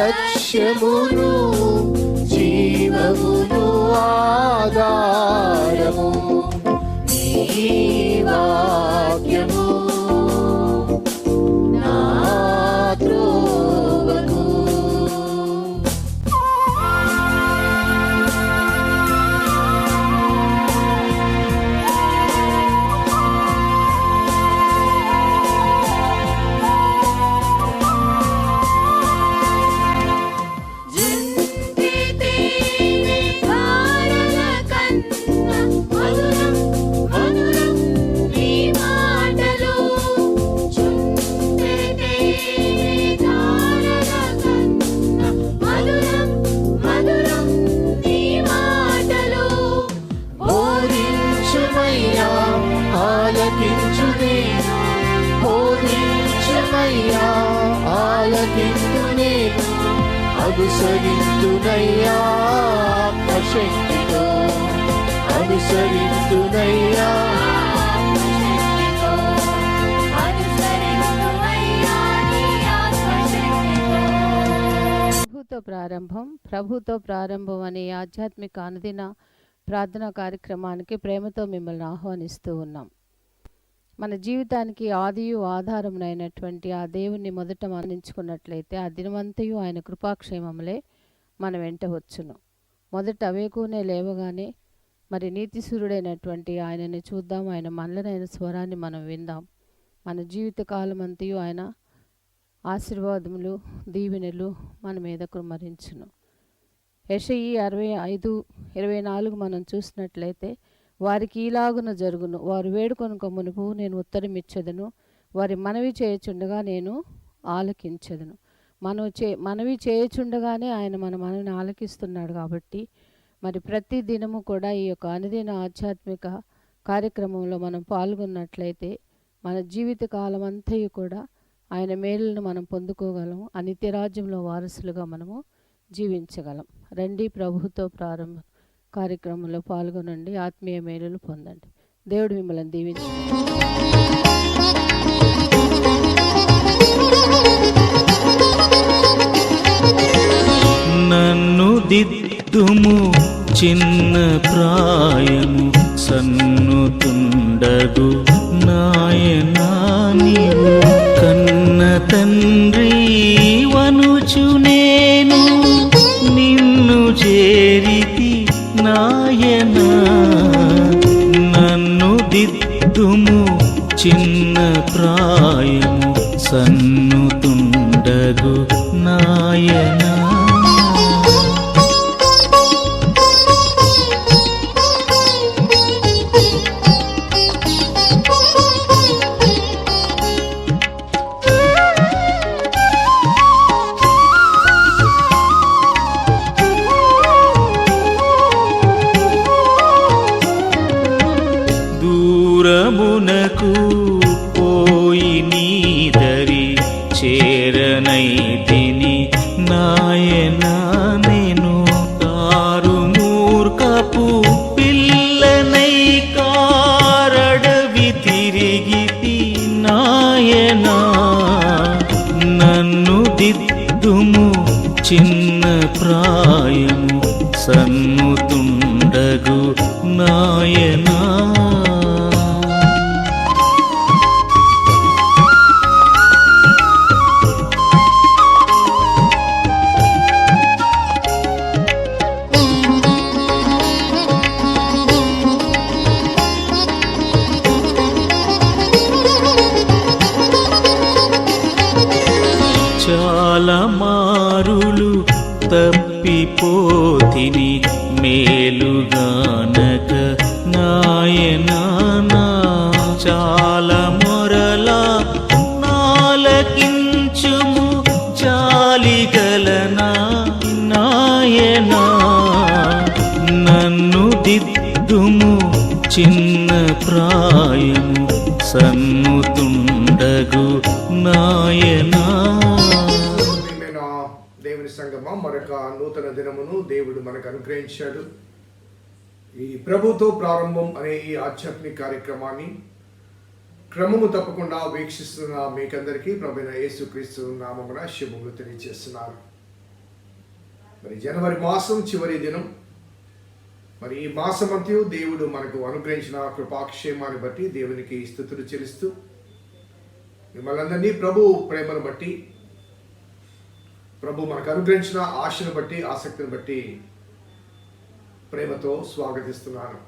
లక్ష్యమును జీవమును ఆధారము నీ వాక్యము నా త్రోవకు. అనుసరింతునయ్యా ఆత్మశక్తితో, అనుసరింతునయ్యా. ప్రభుతో ప్రారంభం అనే ఆధ్యాత్మిక అనుదిన ప్రార్థనా కార్యక్రమానికి ప్రేమతో మిమ్మల్ని ఆహ్వానిస్తూ ఉన్నాం. మన జీవితానికి ఆదియు ఆధారమునైనటువంటి ఆ దేవుణ్ణి మొదట మరణించుకున్నట్లయితే ఆ దినమంతయు ఆయన కృపాక్షేమములే మన వెంట వచ్చును. మొదట వేకునే లేవగానే మరి నీతిసూరుడైనటువంటి ఆయనని చూద్దాం, ఆయన మనలనైన స్వరాన్ని మనం విందాం. మన జీవిత కాలం అంతయు ఆయన ఆశీర్వాదములు దీవెనలు మన మీద కుమ్మరించును. యెషయి 65:24 మనం చూసినట్లయితే, వారికి ఈలాగున జరుగును, వారు వేడుకొనుక మునుపు నేను ఉత్తరమిచ్చెదను, వారి మనవి చేయుచుండగా నేను ఆలకించెదను. మనవి చేయుచుండగానే ఆయన మన మనవిని ఆలకిస్తున్నాడు. కాబట్టి మరి ప్రతి దినము కూడా ఈ యొక్క అనుదిన ఆధ్యాత్మిక కార్యక్రమంలో మనం పాల్గొన్నట్లయితే మన జీవిత కాలం అంతయు కూడా ఆయన మేలులను మనం పొందుకోగలం, ఆ నిత్యరాజ్యంలో వారసులుగా మనము జీవించగలం. రండి, ప్రభుతో ప్రారంభం కార్యక్రమంలో పాల్గొనండి, ఆత్మీయ మేలులు పొందండి. దేవుడు మిమ్మల్ని దీవించండి. నన్ను దిద్దుము చిన్న ప్రాయము సన్నుతుండగు నాయనా, నీవు కన్న తండ్రి వనుచు నేను నిన్ను చేరితి నాయనా. నన్ను దిద్దుము చిన్న ప్రాయము సన్నుతుండగు నాయనా. దూరమునకు పోయి నీదరి చేరనైతిని నాయనా, నేను తారుమూర్ఖపు పిల్లనై కారడవి తిరిగితి నాయనా. నన్ను దిద్దుము చిన్న ప్రాయము సన్నుతుండగు నాయనా. చాలా మారులు తప్పిపోతిని మేలుగానక నాయనా. చాలా మొరలా నాలకించుము జాలిగలనా నాయనా. నన్ను దిద్దుము చిన్న ప్రాయము సన్నుతుండగు నాయనా. దేవుని సంగమా, మరొక నూతన దినమును దేవుడు మనకు అనుగ్రహించాడు. ఈ ప్రభుతో ప్రారంభం అనే ఈ ఆధ్యాత్మిక కార్యక్రమాన్ని క్రమము తప్పకుండా వీక్షిస్తున్న మీకందరికీ ప్రభువైన యేసుక్రీస్తు నామమున శుభములు తెలియజేస్తున్నారు. మరి జనవరి మాసం చివరి దినం. మరి ఈ మాసమంతయు దేవుడు మనకు అనుగ్రహించిన కృపాక్షేమాన్ని బట్టి దేవునికి స్తుతులు చెల్లిస్తూ మిమ్మల్ని అందరినీ ప్రభు ప్రేమను బట్టి, ప్రభు మనకు అనుగ్రహించిన ఆశను బట్టి, ఆసక్తిని బట్టి ప్రేమతో స్వాగతిస్తున్నాను.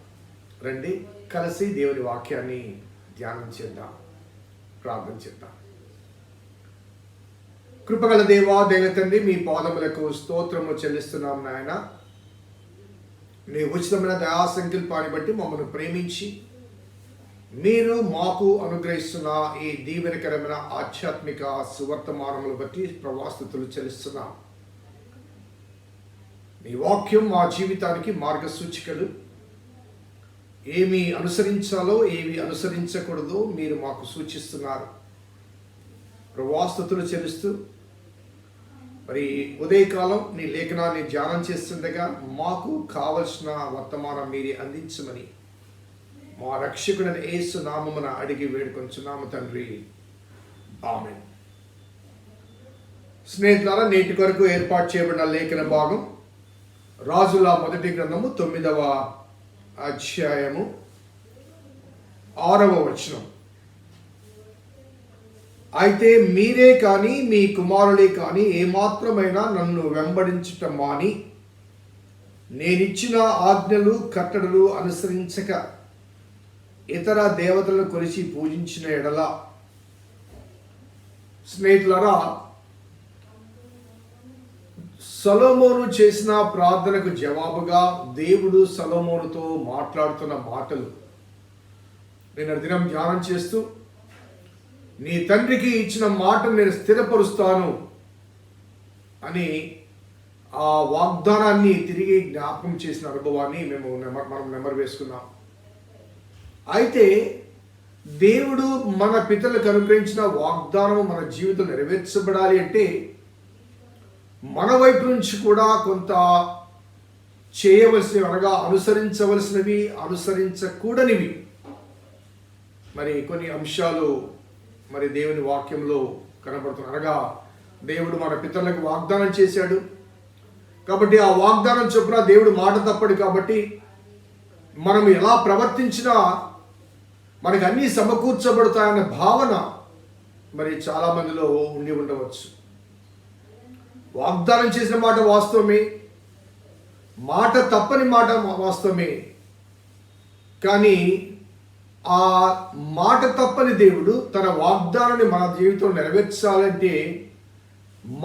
రండి, కలిసి దేవుని వాక్యాన్ని ధ్యానం చేద్దాం, ప్రార్థన చేద్దాం. కృపగల దేవా, దైవతండ్రి, మీ పాదములకు స్తోత్రము చెల్లిస్తున్నాం నాయన. నీ ఉచితమైన దయా సంకల్పాన్ని బట్టి మమ్మల్ని ప్రేమించి మీరు మాకు అనుగ్రహిస్తున్న ఈ దీవెనకరమైన ఆధ్యాత్మిక సువర్తమానములు బట్టి ప్రవాస్తుతులు చెల్లిస్తున్నాం. మీ వాక్యం మా జీవితానికి మార్గసూచికలు. ఏమి అనుసరించాలో ఏవి అనుసరించకూడదో మీరు మాకు సూచిస్తున్నారు. ప్రవాస్తుతులు చెల్లిస్తూ మరి ఉదయకాలం నీ లేఖనాన్ని ధ్యానం చేస్తుండగా మాకు కావలసిన వర్తమానం మీరే అందించమని మా రక్షకుడైన యేసు నామమున అడిగి వేడుకొంచున్నాము తండ్రి, ఆమేన్. స్నేహితులారా, నేటి కొరకు ఏర్పాటు చేయబడిన లేఖన భాగం రాజుల మొదటి గ్రంథము 9వ అధ్యాయము 6వ వచనం. అయితే మీరే కానీ మీ కుమారులే కానీ ఏమాత్రమైనా నన్ను వెంబడించుట మాని నేనిచ్చిన ఆజ్ఞలు కట్టడలు అనుసరించక ఇతర దేవతలను కొలిచి పూజించిన ఎడల. స్నేహితులారా, సొలొమోను చేసిన ప్రార్థనకు జవాబుగా దేవుడు సొలొమోనుతో మాట్లాడుతున్న మాటలు నిన్న దినం ధ్యానం చేస్తూ, నీ తండ్రికి ఇచ్చిన మాటను నేను స్థిరపరుస్తాను అని ఆ వాగ్దానాన్ని తిరిగి జ్ఞాపకం చేసిన అనుభవాన్ని మనం నెమరు వేసుకున్నాం. అయితే దేవుడు మన పితరులకు అనుగ్రహించిన వాగ్దానం మన జీవితం నెరవేర్చబడాలి అంటే మన వైపు నుంచి కూడా కొంత చేయవలసినవి, అనగా అనుసరించవలసినవి, అనుసరించకూడనివి మరి కొన్ని అంశాలు మరి దేవుని వాక్యంలో కనబడుతున్నాయి. అనగా దేవుడు మన పితరులకు వాగ్దానం చేశాడు కాబట్టి ఆ వాగ్దానం చొప్పున దేవుడు మాట తప్పడు కాబట్టి మనం ఎలా ప్రవర్తించినా మనకి అన్నీ సమకూర్చబడతాయన్న భావన మరి చాలా మందిలో ఉండి ఉండవచ్చు. వాగ్దానం చేసిన మాట వాస్తవమే, మాట తప్పని మాట వాస్తవమే. కానీ ఆ మాట తప్పని దేవుడు తన వాగ్దానాన్ని మన జీవితంలో నెరవేర్చాలంటే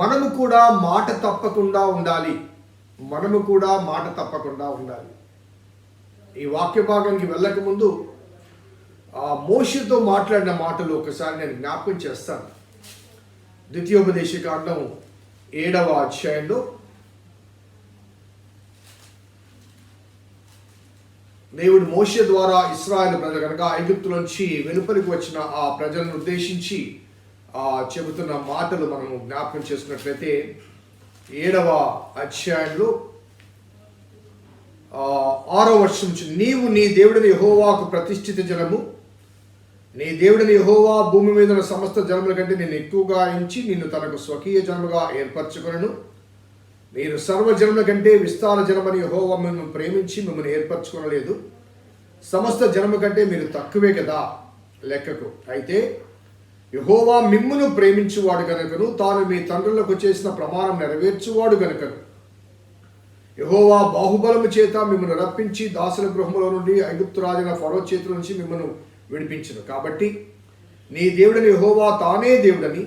మనము కూడా మాట తప్పకుండా ఉండాలి. ఈ వాక్య భాగానికి వెళ్ళక ముందు ఆ మోషేతో మాట్లాడిన మాటలు ఒకసారి నేను జ్ఞాపకం చేస్తాను. ద్వితీయోపదేశకాండం 7వ అధ్యాయంలో దేవుడు మోషే ద్వారా ఇశ్రాయేలు ప్రజలు కనుక ఐగుప్తులోంచి వెలుపలికి వచ్చిన ఆ ప్రజలను ఉద్దేశించి చెబుతున్న మాటలు మనము జ్ఞాపకం చేసుకున్నట్లయితే 7వ అధ్యాయంలో 6వ వచనం నుంచి, నీవు నీ దేవుడిని యెహోవాకు ప్రతిష్ఠిత జనము, నీ దేవుడిని యెహోవా భూమి మీద ఉన్న సమస్త జనముల కంటే నేను ఎక్కువగా ఎంచి నిన్ను తనకు స్వకీయ జనముగా ఏర్పరచుకొనెను. మీరు సర్వజనుల కంటే విస్తార జనమని యెహోవా మిమ్మల్ని ప్రేమించి మిమ్మల్ని ఏర్పరచుకోనలేదు. సమస్త జనము కంటే మీరు తక్కువే కదా లెక్కకు. అయితే యెహోవా మిమ్మును ప్రేమించువాడు గనుకను, తాను మీ తండ్రులకు చేసిన ప్రమాణం నెరవేర్చువాడు గనుకను, యెహోవా బాహుబలము చేత మిమ్మల్ని రప్పించి దాసుల గృహములో నుండి ఐగుప్తు రాజైన ఫరో చేతుల నుంచి మిమ్మల్ని విడిపించును. కాబట్టి నీ దేవుడని యెహోవా తానే దేవుడని,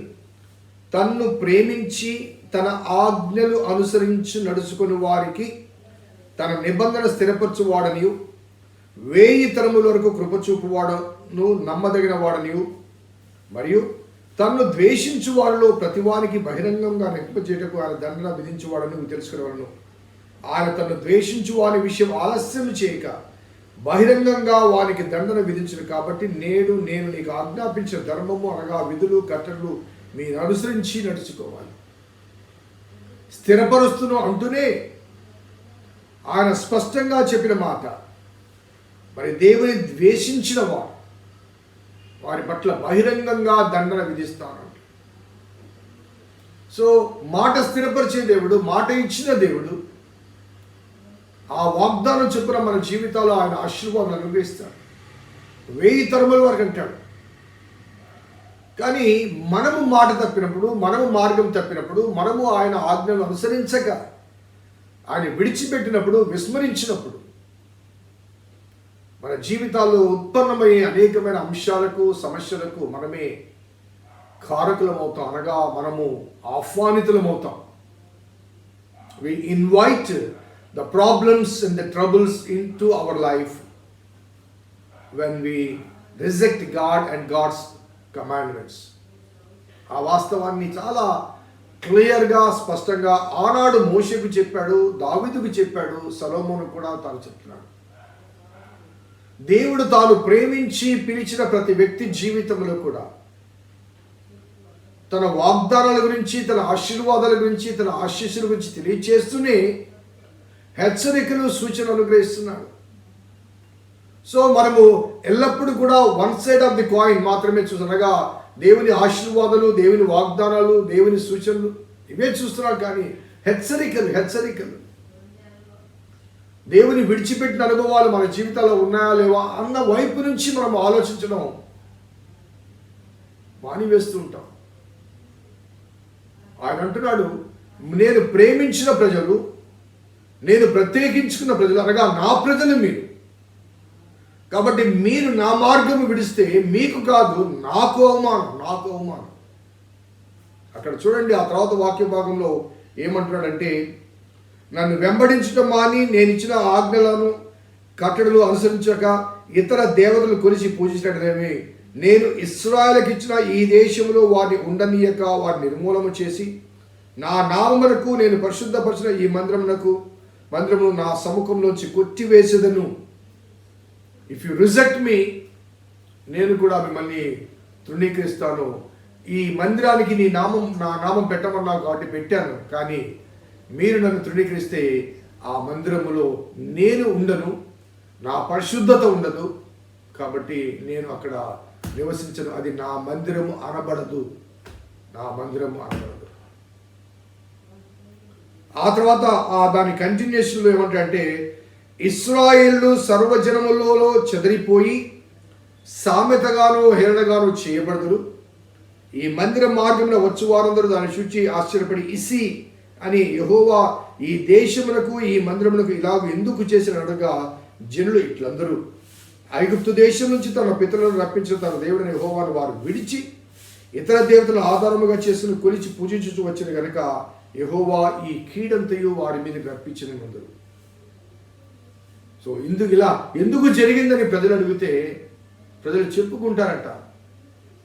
తన్ను ప్రేమించి తన ఆజ్ఞలు అనుసరించి నడుచుకుని వారికి తన నిబంధన స్థిరపరచువాడనియు, 1000 తరముల వరకు కృపచూపువాడను, నమ్మదగిన వాడనియు, మరియు తన్ను ద్వేషించు వారిలో ప్రతివానికి బహిరంగంగా నెప్పచేయటకు ఆయన దండన విధించువాడని తెలుసుకునేవాడును. ఆయన తను ద్వేషించు వారి విషయం ఆలస్యం చేయక బహిరంగంగా వారికి దండన విధించును. కాబట్టి నేడు నేను నీకు ఆజ్ఞాపించిన ధర్మము అనగా విధులు కట్టడలు మీరు అనుసరించి నడుచుకోవాలి. స్థిరపరుస్తును అంటూనే ఆయన స్పష్టంగా చెప్పిన మాట, మరి దేవుని ద్వేషించిన వారి పట్ల బహిరంగంగా దండన విధిస్తానంట. సో మాట స్థిరపరిచే దేవుడు, మాట ఇచ్చిన దేవుడు, ఆ వాగ్దానం చొప్పున మన జీవితాల్లో ఆయన ఆశీర్వాదం అనుగ్రహిస్తాడు. 1000 తరముల వరకు అంటాడు. కానీ మనము మాట తప్పినప్పుడు, మనము మార్గం తప్పినప్పుడు, మనము ఆయన ఆజ్ఞను అనుసరించక ఆయన విడిచిపెట్టినప్పుడు, విస్మరించినప్పుడు మన జీవితాల్లో ఉత్పన్నమయ్యే అనేకమైన అంశాలకు, సమస్యలకు మనమే కారకులమవుతాం, అనగా మనము ఆహ్వానితులమవుతాం. We invite the problems and the troubles into our life when we reject God and God's commandments. ఆ వాస్తవాన్ని చాలా క్లియర్గా, స్పష్టంగా ఆనాడు మోషేకు చెప్పాడు, దావీదుకు చెప్పాడు, సొలొమోను కూడా తాను చెప్తున్నాడు. దేవుడు తాను ప్రేమించి పిలిచిన ప్రతి వ్యక్తి జీవితంలో కూడా తన వాగ్దానాల గురించి, తన ఆశీర్వాదాల గురించి, తన ఆశీస్సుల గురించి తెలియచేస్తూనే హెచ్చరికలు, సూచనలు అనుగ్రహిస్తున్నాడు. సో మనము ఎల్లప్పుడూ కూడా one side of the coin మాత్రమే చూస్తున్నాగా, దేవుని ఆశీర్వాదాలు, దేవుని వాగ్దానాలు, దేవుని సూచనలు ఇవే చూస్తున్నాం. కానీ హెచ్చరికలు దేవుని విడిచిపెట్టిన అనుభవాలు మన జీవితాల్లో ఉన్నాయా లేవా అన్న వైపు నుంచి మనం ఆలోచించడం మానివేస్తూ ఉంటాం. ఆయన అంటున్నాడు, నేను ప్రేమించిన ప్రజలు, నేను ప్రత్యేకించుకున్న ప్రజలు, అనగా నా ప్రజలు మీరు. కాబట్టి మీరు నా మార్గము విడిస్తే మీకు కాదు, నాకు అవమానం. అక్కడ చూడండి, ఆ తర్వాత వాక్య భాగంలో ఏమంటున్నాడంటే, నన్ను వెంబడించడం మాని నేను ఇచ్చిన ఆజ్ఞలను, కట్టడలు అనుసరించక ఇతర దేవతలు కొలిచి పూజించడమేమి, నేను ఇశ్రాయేలుకి ఇచ్చిన ఈ దేశంలో వారిని ఉండనీయక వారిని నిర్మూలన చేసి నా నామమునకు నేను పరిశుద్ధపరిచిన ఈ మందిరమును నా సముఖంలోంచి కొట్టివేసేదను. ఇఫ్ యు రిజెక్ట్ మీ, నేను కూడా మిమ్మల్ని తృణీకరిస్తాను. ఈ మందిరానికి నా నామం పెట్టమన్నావు కాబట్టి పెట్టాను, కానీ మీరు నన్ను తృణీకరిస్తే ఆ మందిరములో నేను ఉండను, నా పరిశుద్ధత ఉండదు, కాబట్టి నేను అక్కడ నివసించను. అది నా మందిరము అనబడదు. ఆ తర్వాత దాని కంటిన్యూషన్లో ఏమంటారంటే, ఇశ్రాయేలు సర్వజనములలో చెదిరిపోయి సామెతగాను హేళనగాను చేయబడదురు. ఈ మందిర మార్గంలో వచ్చు వారందరూ దాన్ని చూచి ఆశ్చర్యపడి ఇసి అని యెహోవా ఈ దేశమునకు ఈ మందిరమునకు ఇలాగ ఎందుకు చేసిన అడగా, జనులు ఇట్లందరూ ఐగుప్తు దేశం నుంచి తన పితరులను రప్పించిన తన దేవుడైన యెహోవాను వారు విడిచి ఇతర దేవతలను ఆధారముగా చేసుకుని కొలిచి పూజించుతూ వచ్చిన గనుక యెహోవా ఈ కీడంతయు వారి మీద రప్పించిన ముందరు. సో ఎందుకు జరిగిందని ప్రజలు అడిగితే ప్రజలు చెప్పుకుంటారట,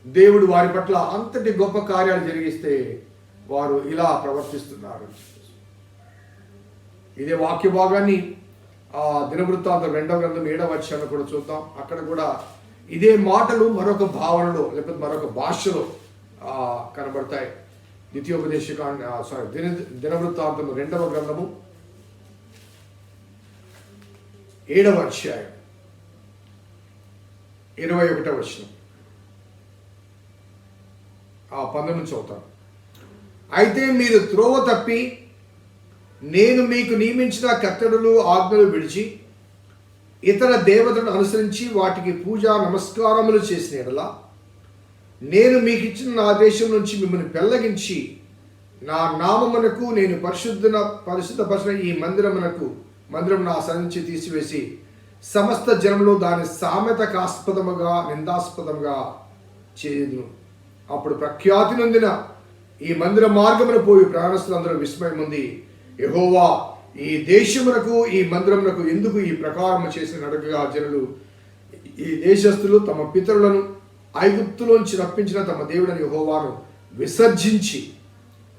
దేవుడు వారి పట్ల అంతటి గొప్ప కార్యాలు జరిగిస్తే వారు ఇలా ప్రవర్తిస్తున్నారు. ఇదే వాక్య భాగాన్ని దినవృత్తాంతం 2వ గ్రంథం 7వ అధ్యాయంలో కూడా చూద్దాం. అక్కడ కూడా ఇదే మాటలు మరొక భావనలో లేకపోతే మరొక భాషలో కనబడతాయి. దినవృత్తాంతం 2వ గ్రంథము 7వ అధ్యాయం 21వ వచనం 19 చదువుతాను. అయితే మీరు త్రోవ తప్పి నేను మీకు నియమించిన కట్టడలు ఆజ్ఞలు విడిచి ఇతర దేవతలను అనుసరించి వాటికి పూజా నమస్కారములు చేసిన యెడల నేను మీకు ఇచ్చిన నా దేశం నుంచి మిమ్మల్ని పెళ్లగించి నా నామమునకు నేను పరిశుద్ధపరిచిన ఈ మందిరం నా సన్నిధించి తీసివేసి సమస్త జనములు దాని సామెతకాస్పదముగా నిందాస్పదముగా చేయదును. అప్పుడు ప్రఖ్యాతి నొందిన ఈ మందిర మార్గమున పోయి ప్రయాణస్తులందరూ విస్మయం ఉంది, యెహోవా ఈ దేశమునకు ఈ మందిరమునకు ఎందుకు ఈ ప్రకారము చేసిన అడగగా, జనులు ఈ దేశస్థులు తమ పితరులను ఐగుప్తులోంచి రప్పించిన తమ దేవుడని యెహోవాను విసర్జించి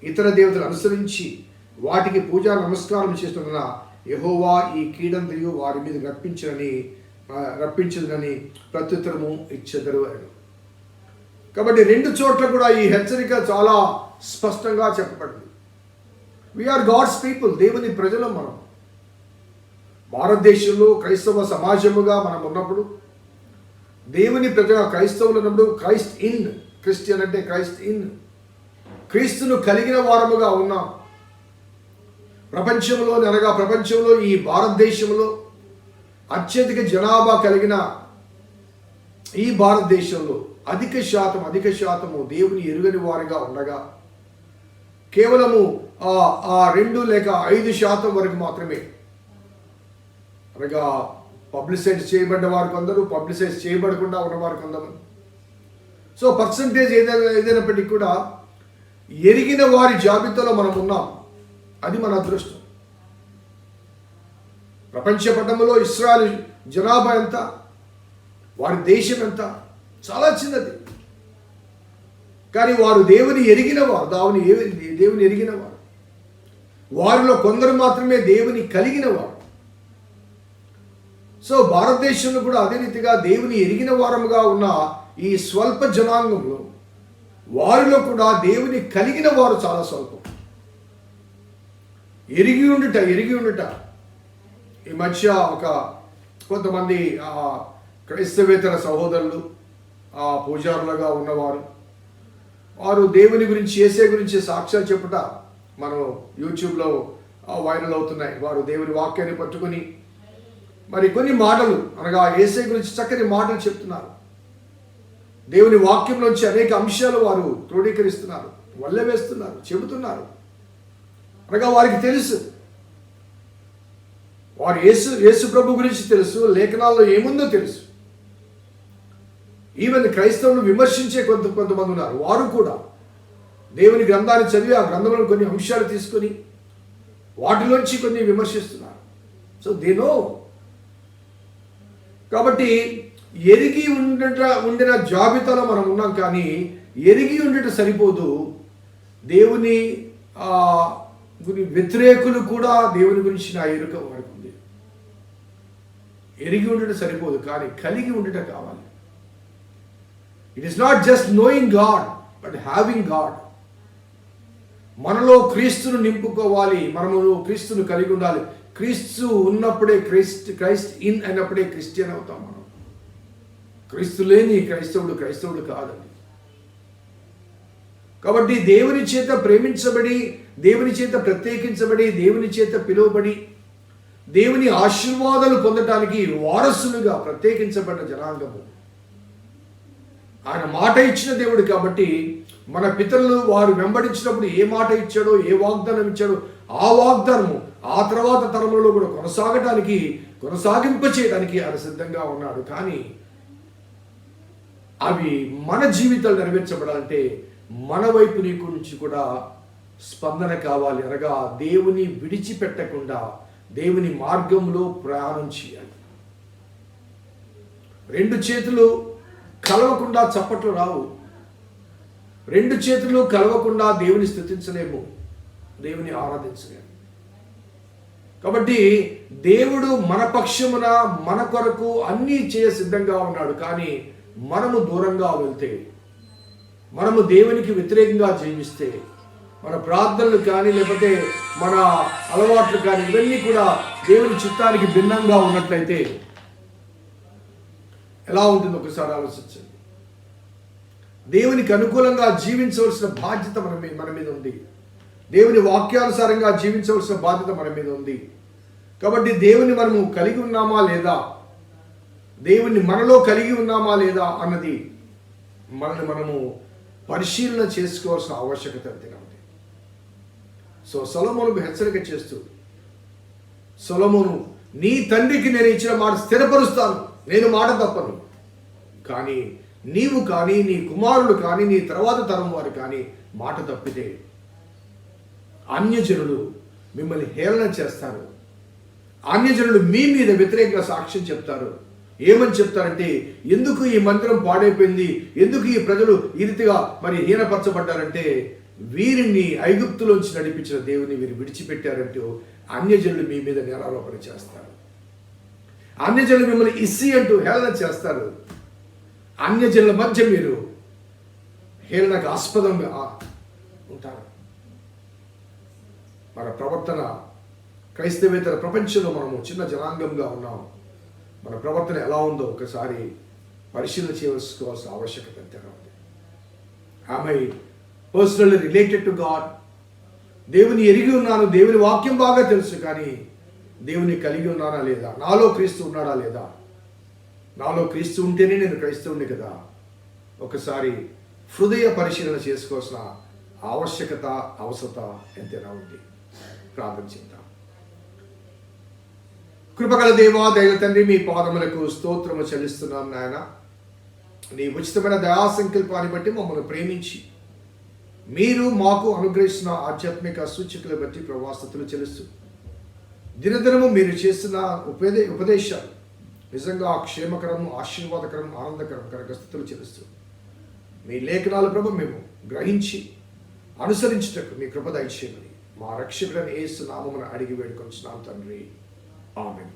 ఇతర దేవతలు అనుసరించి వాటికి పూజా నమస్కారం చేస్తున్న యెహోవా ఈ కీడంతయు వారి మీద రప్పించదని ప్రత్యుత్తరము ఇచ్చెదరు అని. కాబట్టి 2 చోట్ల కూడా ఈ హెచ్చరిక చాలా స్పష్టంగా చెప్పబడింది. వీఆర్ గాడ్స్ పీపుల్, దేవుని ప్రజలు మనం. భారతదేశంలో క్రైస్తవ సమాజముగా మనం ఉన్నప్పుడు, దేవుని ప్రజగా క్రైస్తవులు ఉన్నప్పుడు, క్రిస్టియన్ అంటే క్రైస్ట్ ఇన్, క్రీస్తును కలిగిన వారముగా ఉన్నాం. ప్రపంచంలో ఈ భారతదేశంలో అత్యధిక జనాభా కలిగిన ఈ భారతదేశంలో అధిక శాతము దేవుని ఎరుగని వారిగా ఉండగా కేవలము 2 లేక 5% వరకు మాత్రమే అనగా పబ్లిసైజ్ చేయబడ్డ వారు కొందరు, పబ్లిసైజ్ చేయబడకుండా ఉన్నవారు కొందరు. సో పర్సంటేజ్ ఏదైనప్పటికీ కూడా ఎరిగిన వారి జాబితాలో మనం ఉన్నాం. అది మన అదృష్టం. ప్రపంచ పటంలో ఇశ్రాయేలు జనాభా ఎంత, వారి దేశం ఎంత, చాలా చిన్నది. కానీ వారు దేవుని ఎరిగిన వారు, దేవుని ఎరిగిన వారు. వారిలో కొందరు మాత్రమే దేవుని కలిగిన వారు. సో భారతదేశంలో కూడా అదే రీతిగా దేవుని ఎరిగిన వారముగా ఉన్న ఈ స్వల్ప జనాంగంలో వారిలో కూడా దేవుని కలిగిన వారు చాలా స్వల్పం. ఎరిగి ఉండుట ఈ మధ్య కొంతమంది క్రైస్తవేతర సహోదరులు పూజారులుగా ఉన్నవారు, వారు దేవుని గురించి, యేసే గురించి సాక్ష్యాలు చెప్పుట మనం యూట్యూబ్లో వైరల్ అవుతున్నాయి. వారు దేవుని వాక్యాన్ని పట్టుకుని మరి కొన్ని మాటలు అనగా యేసే గురించి చక్కని మాటలు చెప్తున్నారు. దేవుని వాక్యంలోంచి అనేక అంశాలు వారు క్రోడీకరిస్తున్నారు, వల్లెవేస్తున్నారు, చెబుతున్నారు. అనగా వారికి తెలుసు, వారు యేసు ప్రభు గురించి తెలుసు, లేఖనాల్లో ఏముందో తెలుసు. ఈవెన్ క్రైస్తవులు విమర్శించే కొంతమంది ఉన్నారు. వారు కూడా దేవుని గ్రంథాన్ని చదివి ఆ గ్రంథంలో కొన్ని అంశాలు తీసుకొని వాటిలోంచి కొన్ని విమర్శిస్తున్నారు. So they know. కాబట్టి ఎరిగి ఉండిన జాబితాలో మనం ఉన్నాం. కానీ ఎరిగి ఉండట సరిపోదు, దేవుని వ్యతిరేకులు కూడా దేవుని గురించి నా ఎరుక వారికి ఉంది. ఎరిగి ఉండటం సరిపోదు, కానీ కలిగి ఉండట కావాలి. It is not just knowing God, but having God. మనలో క్రీస్తును నింపుకోవాలి, మనము క్రీస్తును కలిగి ఉండాలి. క్రీస్తు ఉన్నప్పుడే క్రైస్ట్ ఇన్ అయినప్పుడే క్రిస్టియన్ అవుతాం మనం. క్రీస్తు లేని క్రైస్తవుడు కాదండి. కాబట్టి దేవుని చేత ప్రేమించబడి, దేవుని చేత ప్రత్యేకించబడి, దేవుని చేత పిలువబడి, దేవుని ఆశీర్వాదాలు పొందటానికి వారసులుగా ప్రత్యేకించబడ్డ జనాంగము. ఆయన మాట ఇచ్చిన దేవుడు కాబట్టి మన పితరులు వారు వెంబడించినప్పుడు ఏ మాట ఇచ్చాడో, ఏ వాగ్దానం ఇచ్చాడో ఆ వాగ్దానము ఆ తర్వాత తరములలో కూడా కొనసాగింపచేయడానికి ఆయన సిద్ధంగా ఉన్నాడు. కానీ అవి మన జీవితాలు నెరవేర్చబడాలంటే మన వైపు నుంచి కూడా స్పందన కావాలి. అనగా దేవుని విడిచిపెట్టకుండా దేవుని మార్గంలో ప్రయాణం చేయాలి. 2 చేతులు కలవకుండా చప్పట్లు రావు. 2 చేతులు కలవకుండా దేవుని స్తుతించలేము, దేవుని ఆరాధించలేము. కాబట్టి దేవుడు మన పక్షమున మన కొరకు అన్నీ చేయ సిద్ధంగా ఉన్నాడు. కానీ మనము దూరంగా వెళ్తే, మనము దేవునికి వ్యతిరేకంగా జీవిస్తే, మన ప్రార్థనలు కానీ లేకపోతే మన అలవాట్లు కానీ ఇవన్నీ కూడా దేవుని చిత్తానికి భిన్నంగా ఉన్నట్లయితే ఎలా ఉంటుంది ఒకసారి ఆలోచించండి. దేవునికి అనుకూలంగా జీవించవలసిన బాధ్యత మన మీద ఉంది. దేవుని వాక్యానుసారంగా జీవించవలసిన బాధ్యత మన మీద ఉంది. కాబట్టి దేవుని మనము కలిగి ఉన్నామా లేదా, దేవుని మనలో కలిగి ఉన్నామా లేదా అన్నది మనల్ని మనము పరిశీలన చేసుకోవాల్సిన ఆవశ్యకత ఎంతైనా ఉంది. సో సొలొమోనుకు హెచ్చరిక చేస్తూ, సొలొమోను, నీ తండ్రికి నేను ఇచ్చిన మాట స్థిరపరుస్తాను, నేను మాట తప్పను. కానీ నీవు కానీ నీ కుమారులు కానీ నీ తర్వాత తరం వారు కానీ మాట తప్పితే అన్యజనులు మిమ్మల్ని హేళన చేస్తారు. అన్యజనులు మీ మీద వ్యతిరేకంగా సాక్ష్యం చెప్తారు. ఏమని చెప్తారంటే, ఎందుకు ఈ మందిరం పాడైపోయింది, ఎందుకు ఈ ప్రజలు ఈ రీతిగా మరి హీనపరచబడ్డారంటే వీరిని ఐగుప్తులోంచి నడిపించిన దేవుని వీరు విడిచిపెట్టారంటూ అన్యజనులు మీ మీద నేరారోపణ చేస్తారు. అన్యజనులు మిమ్మల్ని ఇస్సి అంటూ హేళన చేస్తారు. అన్యజనుల మధ్య మీరు హేళనకు ఆస్పదంగా ఉంటారు. మన ప్రవర్తన క్రైస్తవేతర ప్రపంచంలో మనము చిన్న జనాంగంగా ఉన్నాం. మన ప్రవర్తన ఎలా ఉందో ఒకసారి పరిశీలన చేసుకోవాల్సిన ఆవశ్యకత ఎంతైనా ఉంది. ఆమె పర్సనల్లీ రిలేటెడ్ టు గాడ్. దేవుని ఎరిగి ఉన్నాను, దేవుని వాక్యం బాగా తెలుసు, కానీ దేవుని కలిగి ఉన్నానా లేదా, నాలో క్రీస్తు ఉన్నాడా లేదా. నాలో క్రీస్తు ఉంటేనే నేను క్రైస్తవుని కదా. ఒకసారి హృదయ పరిశీలన చేసుకోవాల్సిన ఆవశ్యకత, అవసరత ఎంతైనా ఉంది. ప్రార్థన చేద్దాం. కృపగల దేవా, దైవ తండ్రి, మీ పాదములకు స్తోత్రము చెల్లిస్తున్నాం నాయన. నీ ఉచితమైన దయా సంకల్పాన్ని బట్టి మమ్మల్ని ప్రేమించి మీరు మాకు అనుగ్రహిస్తున్న ఆధ్యాత్మిక సూచికలు బట్టి ప్రవాసతులు చెల్లిస్తూ దినదినము మీరు చేస్తున్న ఉపదేశాలు నిజంగా క్షేమకరం, ఆశీర్వాదకరం, ఆనందకరం కనుక స్థుతులు చెల్లిస్తూ మీ లేఖనాలు ప్రభు మేము గ్రహించి అనుసరించుటకు మీ కృప దయచేయమని మా రక్షకుడైన యేసు నామమున అడిగి వేడుకొంచున్నాం తండ్రి. ఆమేన్.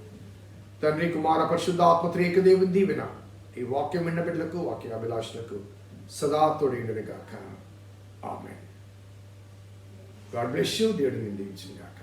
తండ్రి, కుమార, పరిశుద్ధ ఆత్మ త్రియేక దేవుని దీవెన ఈ వాక్యం విన్న బిడ్డలకు, వాక్య అభిలాషులకు సదా తోడైనది గాక. ఆమేన్. God bless you. దేవుడిని దీవించును గాక.